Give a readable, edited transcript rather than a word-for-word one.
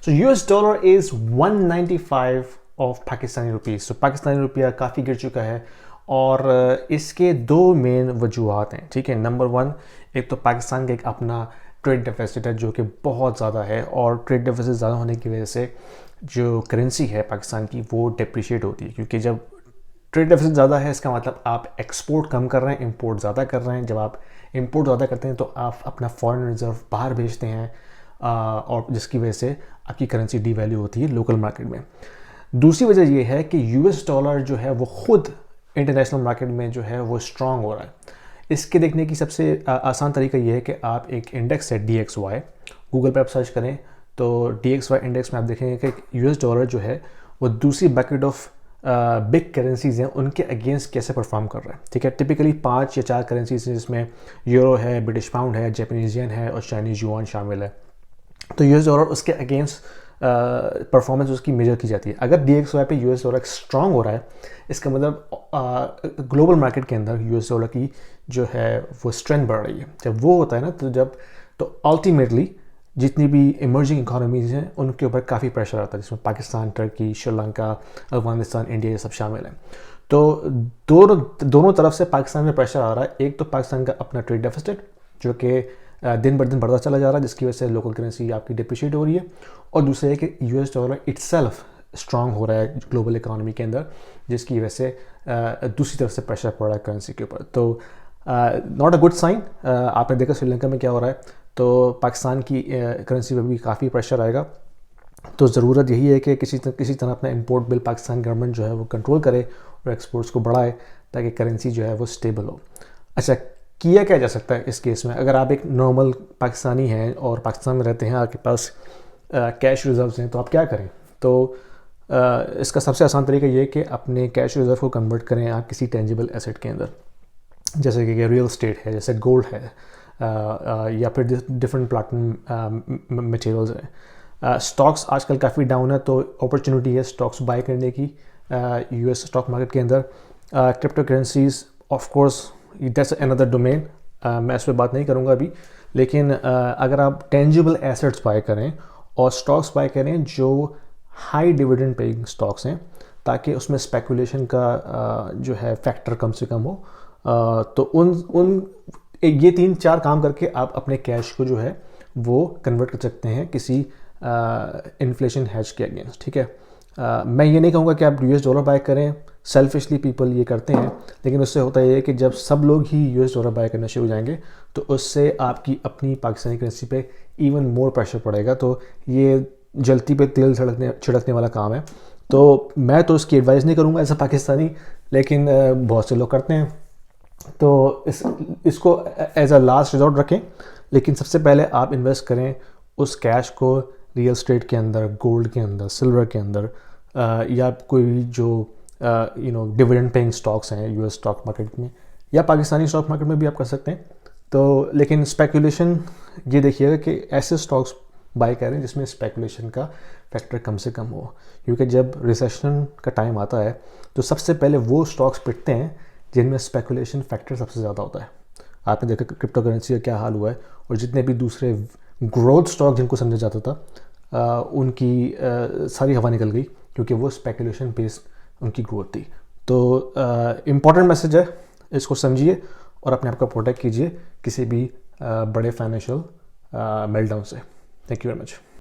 So US dollar is 195 of Pakistani rupees. तो पाकिस्तानी रुपया काफ़ी गिर चुका है और इसके दो मेन वजूहत हैं, ठीक है। नंबर वन, एक तो पाकिस्तान का एक अपना ट्रेड डेफिसिट है जो कि बहुत ज़्यादा है, और ट्रेड डेफिसिट ज़्यादा होने की वजह से जो करेंसी है पाकिस्तान की वो डिप्रिशिएट होती है, क्योंकि जब ट्रेड डेफिसिट ज़्यादा है इसका मतलब आप एक्सपोर्ट कम कर रहे हैं, इंपोर्ट ज़्यादा कर रहे हैं। जब आप इंपोर्ट ज़्यादा करते हैं तो आप अपना फॉरेन रिजर्व बाहर भेजते हैं, और जिसकी वजह से आपकी करेंसी डीवैल्यू होती है लोकल मार्केट में। दूसरी वजह यह है कि यूएस डॉलर जो है वो खुद इंटरनेशनल मार्केट में जो है वो स्ट्रांग हो रहा है। इसके देखने की सबसे आसान तरीका यह है कि आप एक इंडेक्स है DXY, गूगल पर आप सर्च करें तो DXY इंडेक्स में आप देखेंगे कि यूएस डॉलर जो है वो दूसरी बकेट ऑफ बिग करेंसीज हैं उनके अगेंस्ट कैसे परफॉर्म कर रहा है, ठीक है। टिपिकली 5 या 4 करेंसीज हैं जिसमें यूरो है, ब्रिटिश पाउंड है, जापानीज येन है और चाइनीज युआन शामिल है। तो यूएस डॉलर उसके अगेंस्ट परफॉर्मेंस उसकी मेजर की जाती है। अगर DXY पे यूएस डॉलर स्ट्रांग हो रहा है इसका मतलब ग्लोबल मार्केट के अंदर यूएस डॉलर की जो है वो स्ट्रेंथ बढ़ रही है। जब वो होता है ना तो अल्टीमेटली जितनी भी इमर्जिंग इकोनॉमीज़ हैं उनके ऊपर काफ़ी प्रेशर आता है, जिसमें पाकिस्तान, टर्की, श्रीलंका, अफगानिस्तान, इंडिया ये सब शामिल हैं। तो दोनों तरफ से पाकिस्तान में प्रेशर आ रहा है। एक तो पाकिस्तान का अपना ट्रेड डेफिसिट जो कि दिन ब दिन बढ़ता चला जा रहा है, जिसकी वजह से लोकल करेंसी आपकी डिप्रिशिएट हो रही है, और दूसरा है कि यूएस डॉलर इटसेल्फ स्ट्रांग हो रहा है ग्लोबल इकोनॉमी के अंदर, जिसकी वजह से दूसरी तरफ से प्रेशर पड़ रहा है करेंसी के ऊपर। तो नॉट अ गुड साइन। आपने देखा श्रीलंका में क्या हो रहा है, तो पाकिस्तान की करेंसी पर भी काफ़ी प्रेशर आएगा। तो ज़रूरत यही है कि किसी तरह अपना इंपोर्ट बिल पाकिस्तान गवर्नमेंट जो है वो कंट्रोल करे और एक्सपोर्ट्स को बढ़ाए ताकि करेंसी जो है वो स्टेबल हो। अच्छा, किया क्या जा सकता है इस केस में? अगर आप एक नॉर्मल पाकिस्तानी हैं और पाकिस्तान में रहते हैं, आपके पास कैश रिजर्व्स हैं, तो आप क्या करें? तो इसका सबसे आसान तरीका ये है कि अपने कैश रिजर्व को कन्वर्ट करें आप किसी टेंजिबल एसेट के अंदर, जैसे कि रियल स्टेट है, जैसे गोल्ड है, या फिर डिफरेंट प्लैटिनम मटेरियल्स हैं। स्टॉक्स आजकल काफ़ी डाउन है, तो अपॉर्चुनिटी है स्टॉक्स बाय करने की यूएस स्टॉक मार्केट के अंदर। Crypto currencies of course that's another domain, मैं इस पर बात नहीं करूँगा अभी। लेकिन अगर आप टेंजिबल एसेट्स बाय करें और स्टॉक्स बाय करें जो हाई डिविडेंड पेइंग स्टॉक्स हैं, ताकि उसमें स्पेकुलेशन का जो है फैक्टर कम से कम हो, तो उन ये 3-4 काम करके आप अपने कैश को जो है वो कन्वर्ट कर सकते हैं किसी इन्फ्लेशन हैज के अगेंस्ट, ठीक है। मैं ये नहीं कहूँगा कि आप यूएस डॉलर बाय करें, सेल्फिशली पीपल ये करते हैं, लेकिन उससे होता है कि जब सब लोग ही यूएस डॉलर बाय करना शुरू हो जाएंगे तो उससे आपकी अपनी पाकिस्तानी करेंसी पे इवन मोर प्रेशर पड़ेगा। तो ये जलती पे तेल छिड़कने वाला काम है। तो मैं तो इसकी एडवाइस नहीं करूँगा एज अ पाकिस्तानी, लेकिन बहुत से लोग करते हैं। तो इसको एज अ लास्ट रिजॉर्ट रखें, लेकिन सबसे पहले आप इन्वेस्ट करें उस कैश को रियल स्टेट के अंदर, गोल्ड के अंदर, सिल्वर के अंदर, या कोई जो डिविडेंड पेइंग स्टॉक्स हैं यूएस स्टॉक मार्केट में, या पाकिस्तानी स्टॉक मार्केट में भी आप कर सकते हैं। तो लेकिन स्पेकुलेशन ये देखिएगा कि ऐसे स्टॉक्स बाय करें जिसमें स्पेकुलेशन का फैक्टर कम से कम हो, क्योंकि जब रिसेशन का टाइम आता है तो सबसे पहले वो स्टॉक्स पिटते हैं जिनमें स्पेकुलेशन फैक्टर सबसे ज़्यादा होता है। आपने देखा क्रिप्टो करेंसी का क्या हाल हुआ है, और जितने भी दूसरे ग्रोथ स्टॉक जिनको समझा जाता था उनकी सारी हवा निकल गई, क्योंकि वो स्पेकुलेशन बेस्ड उनकी ग्रोथ थी। तो इम्पॉर्टेंट मैसेज है, इसको समझिए और अपने आप को प्रोटेक्ट कीजिए किसी भी बड़े फाइनेंशियल मेल्टडाउन से। Thank you very much.